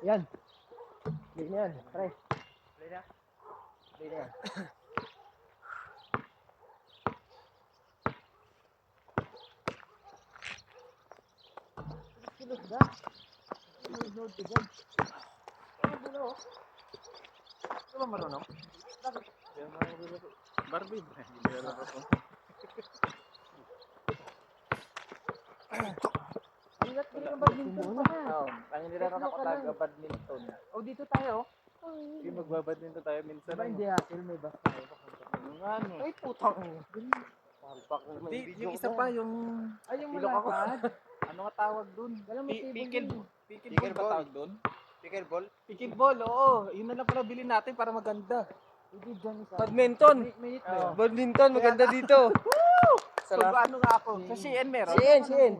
Yan. Play na yan. Pre. Play na. Play na yan. Kilos na. Sunod ka dyan. Ano bulo? Ano ba marunong? Bakit? Barbie. Hindi na laro ko. Ingat ka ng badminton pa na. Oo. Ang nilaro ako taga-badminton. O dito tayo. Hindi magbabadminton tayo minsan. Diba hindi hasil may bus tayo. Ano? Ay putang. Di, yung isa pa, yung... Ay yung Ilok ako. malapad. Ano nga tawag dun? Wala mo table Pickleball. yun. Pickleball ba tawag dun? Pickleball? Pickleball, oo. Yun na lang pala bilhin natin para maganda. Hindi dyan isa. Badminton. May hit ba Oo. yun? Badminton, maganda dito. Pag ano nga ako, sa CN meron. Siin.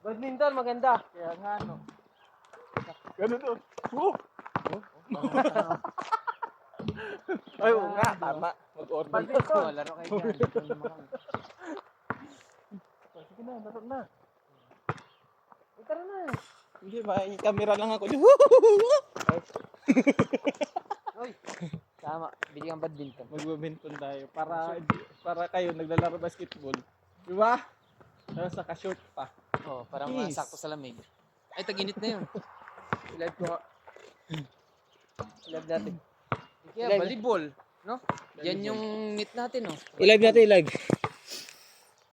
Badminton, maganda. Kaya nga ano. Ganun to. Ay, oo nga, tama. Mag-order Badminton. Laro kayo dyan. Sige na, laro na. Tara na. Hindi, may camera lang ako. Oy. Tama. Bili kang badminton. Magbabinton tayo para kayo naglalaro basketball. Di ba? Tapos naka-short pa. Oh, parang Yes. sakto sa lamig. Ay, tag-init na yun. Live ko. Live natin. Kaya volleyball, no? Yan yung knit natin, no? I-live natin, i-live.